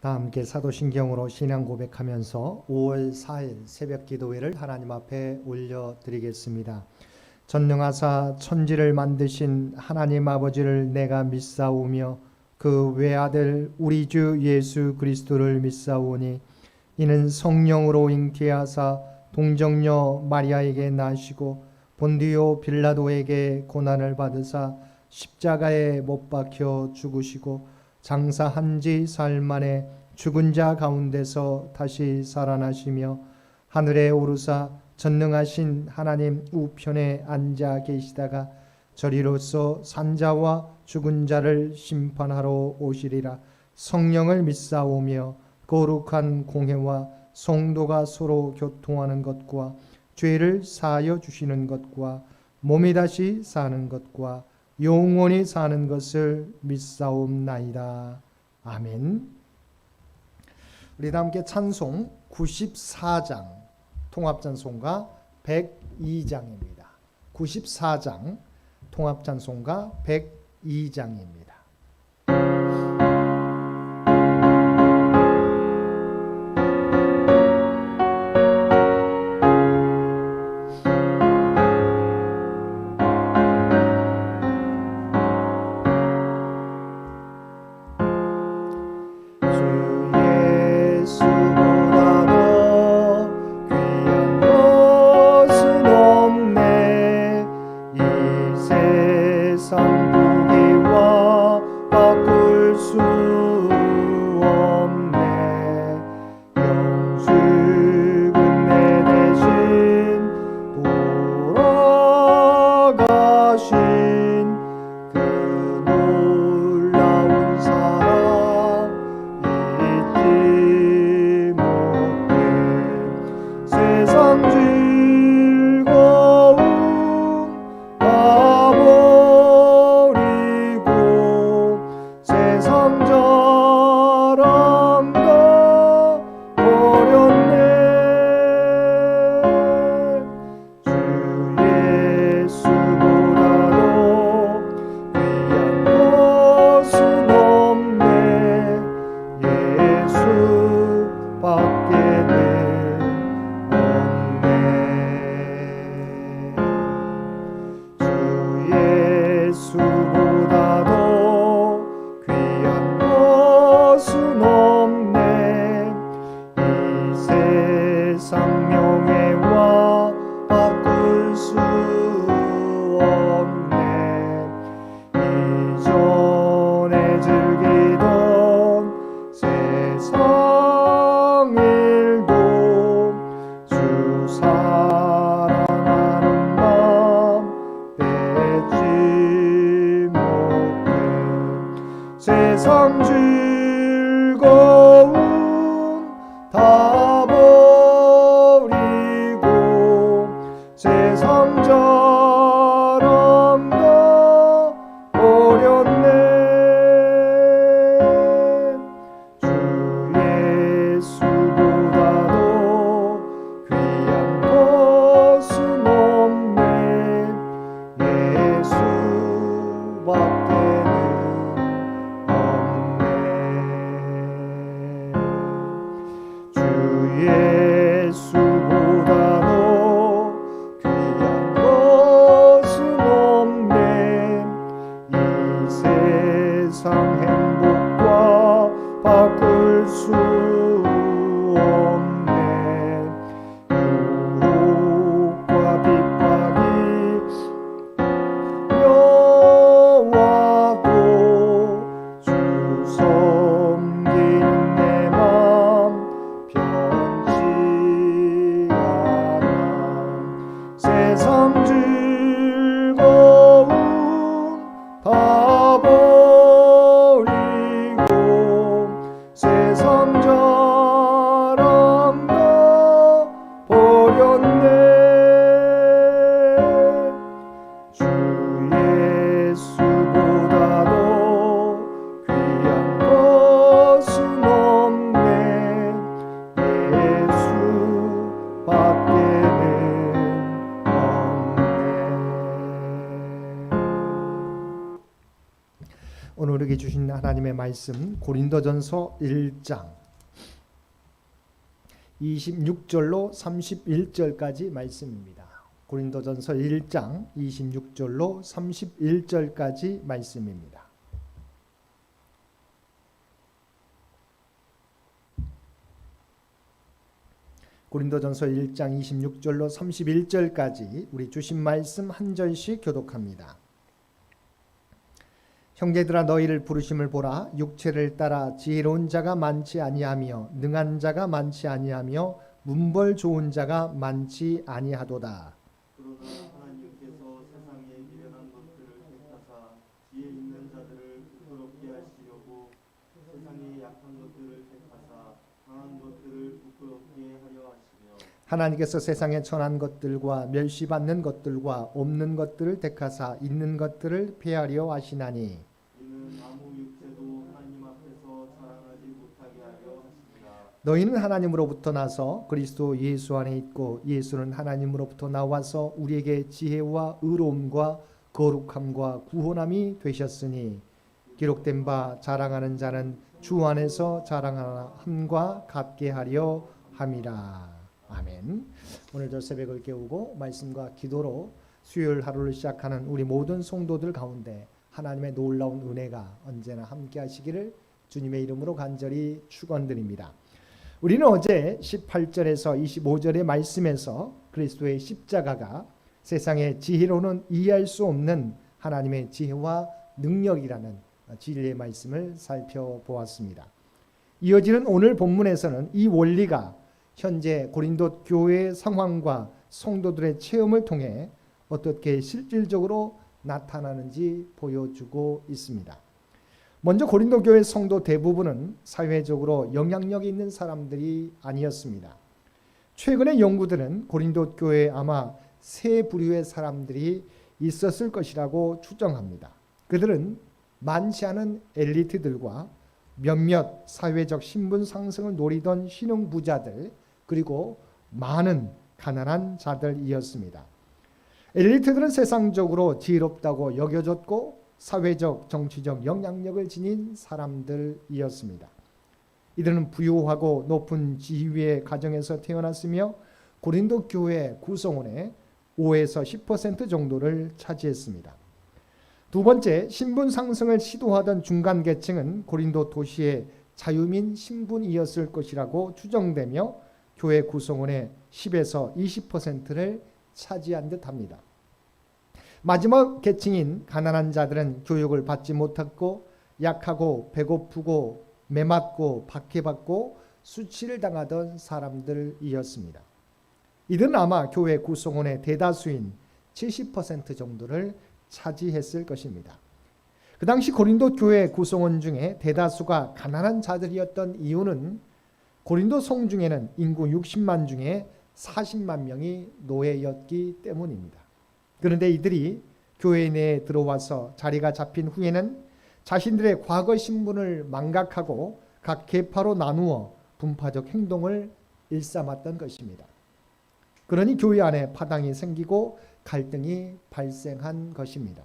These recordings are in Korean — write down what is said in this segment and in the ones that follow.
다 함께 사도신경으로 신앙 고백하면서 5월 4일 새벽 기도회를 하나님 앞에 올려드리겠습니다. 전능하사 천지를 만드신 하나님 아버지를 내가 믿사오며 그 외아들 우리 주 예수 그리스도를 믿사오니 이는 성령으로 잉태하사 동정녀 마리아에게 나시고 본디오 빌라도에게 고난을 받으사 십자가에 못 박혀 죽으시고 장사한 지 사흘 만에 죽은 자 가운데서 다시 살아나시며 하늘에 오르사 전능하신 하나님 우편에 앉아 계시다가 저리로서 산자와 죽은 자를 심판하러 오시리라. 성령을 믿사오며 거룩한 공회와 성도가 서로 교통하는 것과 죄를 사하여 주시는 것과 몸이 다시 사는 것과 영원히 사는 것을 믿사옵나이다. 아멘. 우리 다 함께 찬송 94장 통합찬송가 102장입니다. 94장 통합찬송가 102장입니다. 세상 즐거움 다 버리고 세상 자랑도 버렸네. 주 예수보다도 귀한 것은 없네. 예수밖에는 예수보다도 귀한 것은 없네. 이 세상 행복과 바꿀 수 없네. 유혹과 핍박이 려와도 주 섬기는 내 맘 세상 즐거움 다 버리고 우리에게 주신 하나님의 말씀 고린도전서 1장 26절로 31절까지 말씀입니다. 고린도전서 1장 26절로 31절까지 말씀입니다. 고린도전서 1장 26절로 31절까지 우리 주신 말씀 한 절씩 교독합니다. 형제들아 너희를 부르심을 보라. 육체를 따라 지혜로운 자가 많지 아니하며 능한 자가 많지 아니하며 문벌 좋은 자가 많지 아니하도다. 그러나 하나님께서 세상에 미련한 것들을 택하사 지혜 있는 자들을 부끄럽게 하시려고 세상에 약한 것들을 택하사 강한 것들을 부끄럽게 하려 하시며 하나님께서 세상에 천한 것들과 멸시받는 것들과 없는 것들을 택하사 있는 것들을 폐하려 하시나니 이는 아무 육체도 하나님 앞에서 자랑하지 못하게 하려 하시니라. 너희는 하나님으로부터 나서 그리스도 예수 안에 있고 예수는 하나님으로부터 나와서 우리에게 지혜와 의로움과 거룩함과 구원함이 되셨으니 기록된 바 자랑하는 자는 주 안에서 자랑함과 같게 하려 함이라. 아멘. 오늘도 새벽을 깨우고 말씀과 기도로 수요일 하루를 시작하는 우리 모든 성도들 가운데 하나님의 놀라운 은혜가 언제나 함께 하시기를 주님의 이름으로 간절히 축원드립니다. 우리는 어제 18절에서 25절의 말씀에서 그리스도의 십자가가 세상의 지혜로는 이해할 수 없는 하나님의 지혜와 능력이라는 진리의 말씀을 살펴보았습니다. 이어지는 오늘 본문에서는 이 원리가 현재 고린도 교회의 상황과 성도들의 체험을 통해 어떻게 실질적으로 나타나는지 보여주고 있습니다. 먼저 고린도 교회 성도 대부분은 사회적으로 영향력 있는 사람들이 아니었습니다. 최근의 연구들은 고린도 교회에 아마 세 부류의 사람들이 있었을 것이라고 추정합니다. 그들은 많지 않은 엘리트들과 몇몇 사회적 신분 상승을 노리던 신흥 부자들 그리고 많은 가난한 자들이었습니다. 엘리트들은 세상적으로 지혜롭다고 여겨졌고 사회적 정치적 영향력을 지닌 사람들이었습니다. 이들은 부유하고 높은 지위의 가정에서 태어났으며 고린도 교회 구성원의 5에서 10% 정도를 차지했습니다. 두 번째, 신분 상승을 시도하던 중간 계층은 고린도 도시의 자유민 신분이었을 것이라고 추정되며 교회 구성원의 10에서 20%를 차지한 듯합니다. 마지막 계층인 가난한 자들은 교육을 받지 못했고 약하고 배고프고 매맞고 박해받고 수치를 당하던 사람들이었습니다. 이들은 아마 교회 구성원의 대다수인 70% 정도를 차지했을 것입니다. 그 당시 고린도 교회 구성원 중에 대다수가 가난한 자들이었던 이유는 고린도 성 중에는 인구 60만 중에 40만 명이 노예였기 때문입니다. 그런데 이들이 교회 내에 들어와서 자리가 잡힌 후에는 자신들의 과거 신분을 망각하고 각 계파로 나누어 분파적 행동을 일삼았던 것입니다. 그러니 교회 안에 파당이 생기고 갈등이 발생한 것입니다.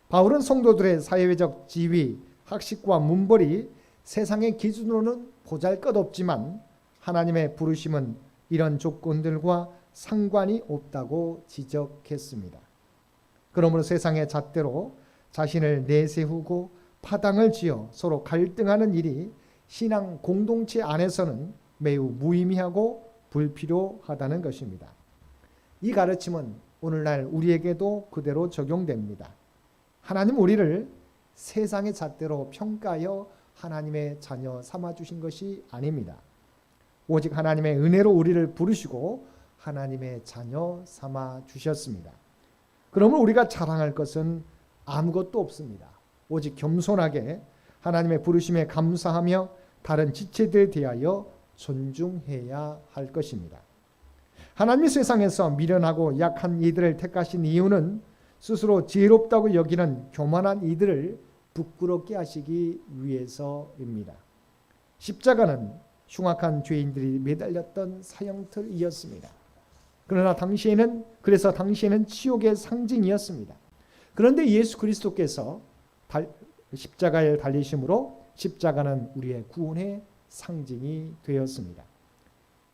바울은 성도들의 사회적 지위, 학식과 문벌이 세상의 기준으로는 보잘것없지만 하나님의 부르심은 이런 조건들과 상관이 없다고 지적했습니다. 그러므로 세상의 잣대로 자신을 내세우고 파당을 지어 서로 갈등하는 일이 신앙 공동체 안에서는 매우 무의미하고 불필요하다는 것입니다. 이 가르침은 오늘날 우리에게도 그대로 적용됩니다. 하나님 우리를 세상의 잣대로 평가하여 하나님의 자녀 삼아주신 것이 아닙니다. 오직 하나님의 은혜로 우리를 부르시고 하나님의 자녀 삼아주셨습니다. 그러면 우리가 자랑할 것은 아무것도 없습니다. 오직 겸손하게 하나님의 부르심에 감사하며 다른 지체들에 대하여 존중해야 할 것입니다. 하나님이 세상에서 미련하고 약한 이들을 택하신 이유는 스스로 지혜롭다고 여기는 교만한 이들을 부끄럽게 하시기 위해서입니다. 십자가는 흉악한 죄인들이 매달렸던 사형틀이었습니다. 당시에는 치욕의 상징이었습니다. 그런데 예수 그리스도께서 십자가에 달리심으로 십자가는 우리의 구원의 상징이 되었습니다.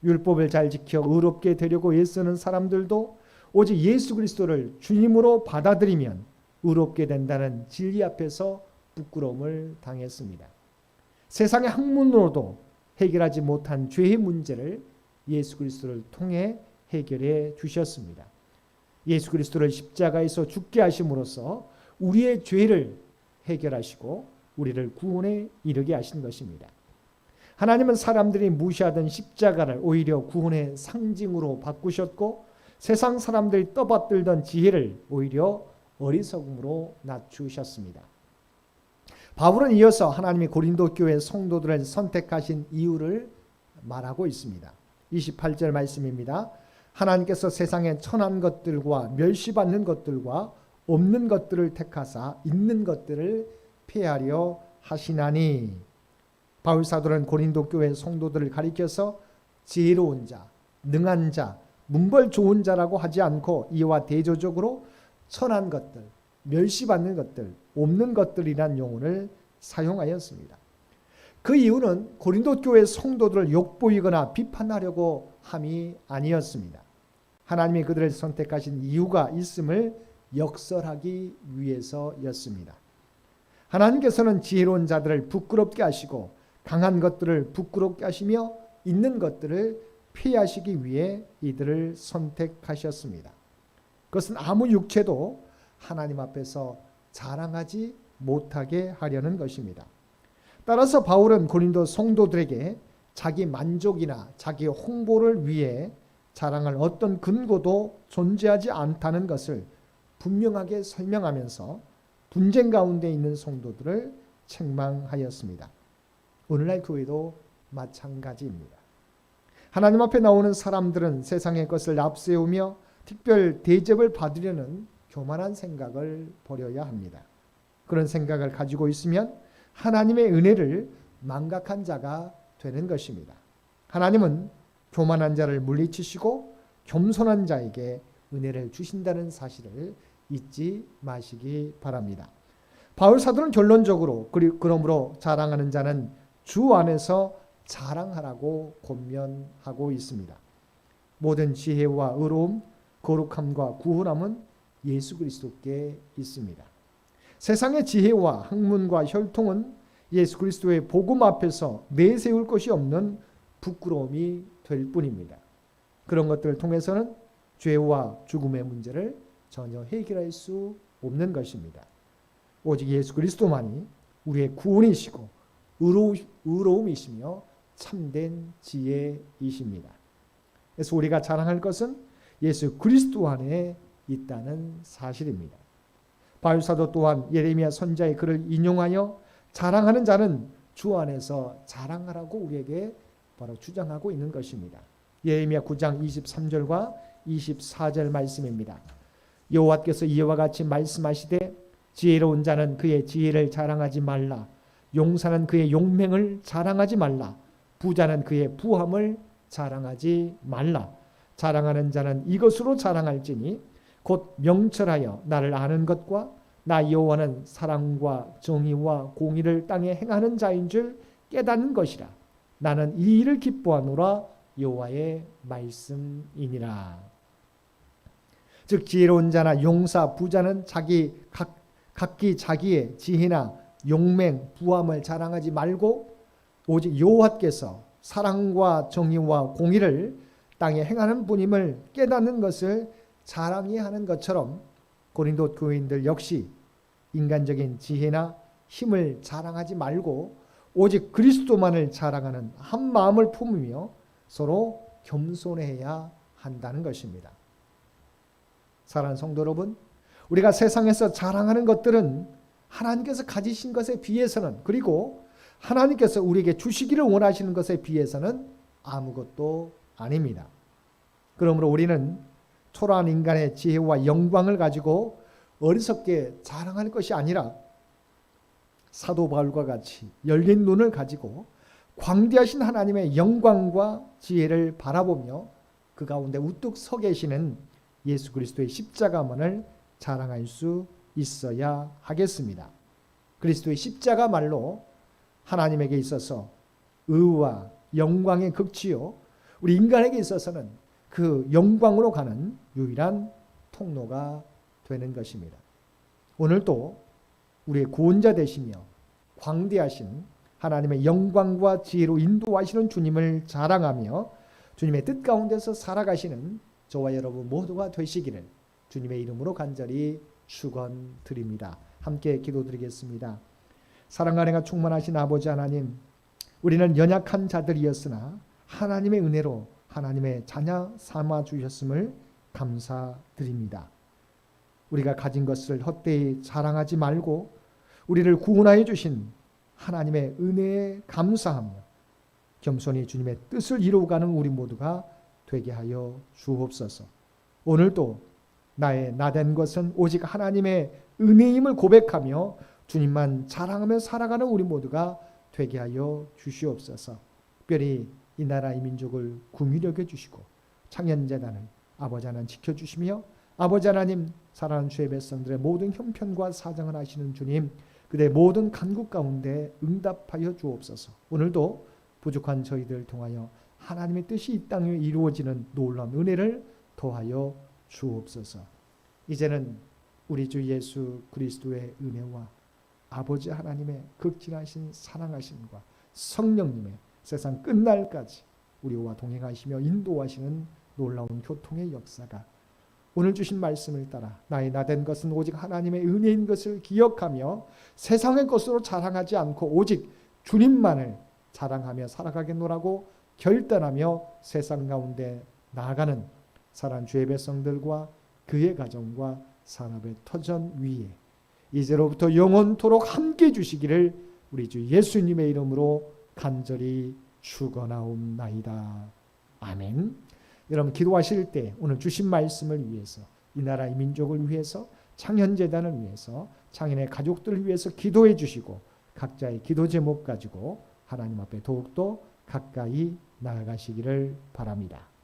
율법을 잘 지켜 의롭게 되려고 애쓰는 사람들도 오직 예수 그리스도를 주님으로 받아들이면 의롭게 된다는 진리 앞에서 부끄러움을 당했습니다. 세상의 학문으로도 해결하지 못한 죄의 문제를 예수 그리스도를 통해 해결해 주셨습니다. 예수 그리스도를 십자가에서 죽게 하심으로써 우리의 죄를 해결하시고 우리를 구원에 이르게 하신 것입니다. 하나님은 사람들이 무시하던 십자가를 오히려 구원의 상징으로 바꾸셨고 세상 사람들이 떠받들던 지혜를 오히려 어리석음으로 낮추셨습니다. 바울은 이어서 하나님이 고린도 교회 성도들을 선택하신 이유를 말하고 있습니다. 28절 말씀입니다. 하나님께서 세상에 천한 것들과 멸시받는 것들과 없는 것들을 택하사 있는 것들을 폐하려 하시나니. 바울 사도는 고린도 교회 성도들을 가리켜서 지혜로운 자, 능한 자, 문벌 좋은 자라고 하지 않고 이와 대조적으로 천한 것들, 멸시받는 것들, 없는 것들이란 용어를 사용하였습니다. 그 이유는 고린도 교회 성도들을 욕보이거나 비판하려고 함이 아니었습니다. 하나님이 그들을 선택하신 이유가 있음을 역설하기 위해서였습니다. 하나님께서는 지혜로운 자들을 부끄럽게 하시고 강한 것들을 부끄럽게 하시며 있는 것들을 피하시기 위해 이들을 선택하셨습니다. 그것은 아무 육체도 하나님 앞에서 자랑하지 못하게 하려는 것입니다. 따라서 바울은 고린도 성도들에게 자기 만족이나 자기 홍보를 위해 자랑할 어떤 근거도 존재하지 않다는 것을 분명하게 설명하면서 분쟁 가운데 있는 성도들을 책망하였습니다. 오늘날 교회도 마찬가지입니다. 하나님 앞에 나오는 사람들은 세상의 것을 앞세우며 특별 대접을 받으려는 교만한 생각을 버려야 합니다. 그런 생각을 가지고 있으면 하나님의 은혜를 망각한 자가 되는 것입니다. 하나님은 교만한 자를 물리치시고 겸손한 자에게 은혜를 주신다는 사실을 잊지 마시기 바랍니다. 바울 사도는 결론적으로 그러므로 자랑하는 자는 주 안에서 자랑하라고 권면하고 있습니다. 모든 지혜와 의로움, 거룩함과 구원함은 예수 그리스도께 있습니다. 세상의 지혜와 학문과 혈통은 예수 그리스도의 복음 앞에서 내세울 것이 없는 부끄러움이 될 뿐입니다. 그런 것들을 통해서는 죄와 죽음의 문제를 전혀 해결할 수 없는 것입니다. 오직 예수 그리스도만이 우리의 구원이시고 의로움이시며 참된 지혜이십니다. 그래서 우리가 자랑할 것은 예수 그리스도 안에 있다는 사실입니다. 바울 사도 또한 예레미야 선지자의 글을 인용하여 자랑하는 자는 주 안에서 자랑하라고 우리에게 바로 주장하고 있는 것입니다. 예레미야 9장 23절과 24절 말씀입니다. 여호와께서 이와 같이 말씀하시되 지혜로운 자는 그의 지혜를 자랑하지 말라. 용사는 그의 용맹을 자랑하지 말라. 부자는 그의 부함을 자랑하지 말라. 자랑하는 자는 이것으로 자랑할지니 곧 명철하여 나를 아는 것과 나 여호와는 사랑과 정의와 공의를 땅에 행하는 자인 줄 깨닫는 것이라. 나는 이 일을 기뻐하노라. 여호와의 말씀이니라. 즉 지혜로운 자나 용사, 부자는 각기 자기의 지혜나 용맹, 부함을 자랑하지 말고 오직 여호와께서 사랑과 정의와 공의를 땅에 행하는 분임을 깨닫는 것을 자랑해야 하는 것처럼 고린도 교인들 역시 인간적인 지혜나 힘을 자랑하지 말고 오직 그리스도만을 자랑하는 한 마음을 품으며 서로 겸손해야 한다는 것입니다. 사랑하는 성도 여러분, 우리가 세상에서 자랑하는 것들은 하나님께서 가지신 것에 비해서는, 그리고 하나님께서 우리에게 주시기를 원하시는 것에 비해서는 아무것도 아닙니다. 그러므로 우리는 초라한 인간의 지혜와 영광을 가지고 어리석게 자랑할 것이 아니라 사도 바울과 같이 열린 눈을 가지고 광대하신 하나님의 영광과 지혜를 바라보며 그 가운데 우뚝 서 계시는 예수 그리스도의 십자가만을 자랑할 수 있어야 하겠습니다. 그리스도의 십자가 말로 하나님에게 있어서 의와 영광의 극치요, 우리 인간에게 있어서는 그 영광으로 가는 유일한 통로가 되는 것입니다. 오늘도 우리의 구원자 되시며 광대하신 하나님의 영광과 지혜로 인도하시는 주님을 자랑하며 주님의 뜻 가운데서 살아가시는 저와 여러분 모두가 되시기를 주님의 이름으로 간절히 축원드립니다. 함께 기도드리겠습니다. 사랑과 은혜가 충만하신 아버지 하나님, 우리는 연약한 자들이었으나 하나님의 은혜로 하나님의 자녀 삼아 주셨음을 감사드립니다. 우리가 가진 것을 헛되이 자랑하지 말고 우리를 구원하여 주신 하나님의 은혜에 감사하며 겸손히 주님의 뜻을 이루어가는 우리 모두가 되게 하여 주옵소서. 오늘도 나의 나된 것은 오직 하나님의 은혜임을 고백하며 주님만 자랑하며 살아가는 우리 모두가 되게 하여 주시옵소서. 특별히 이 나라 이 민족을 긍휼히 여겨주시고 창현재단을 아버지 하나님 지켜주시며 아버지 하나님 사랑하는 주의 백성들의 모든 형편과 사정을 아시는 주님, 그들의 모든 간구 가운데 응답하여 주옵소서. 오늘도 부족한 저희들을 통하여 하나님의 뜻이 이 땅에 이루어지는 놀라운 은혜를 더하여 주옵소서. 이제는 우리 주 예수 그리스도의 은혜와 아버지 하나님의 극진하신 사랑하심과 성령님의 세상 끝날까지 우리와 동행하시며 인도하시는 놀라운 교통의 역사가 오늘 주신 말씀을 따라 나의 나된 것은 오직 하나님의 은혜인 것을 기억하며 세상의 것으로 자랑하지 않고 오직 주님만을 자랑하며 살아가겠노라고 결단하며 세상 가운데 나아가는 사랑하는 주의 백성들과 그의 가정과 산업의 터전 위에 이제로부터 영원토록 함께 주시기를 우리 주 예수님의 이름으로 간절히 축원하옵나이다. 아멘. 여러분 기도하실 때 오늘 주신 말씀을 위해서 이 나라 이 민족을 위해서 창현재단을 위해서 창현의 가족들을 위해서 기도해 주시고 각자의 기도 제목 가지고 하나님 앞에 더욱더 가까이 나아가시기를 바랍니다.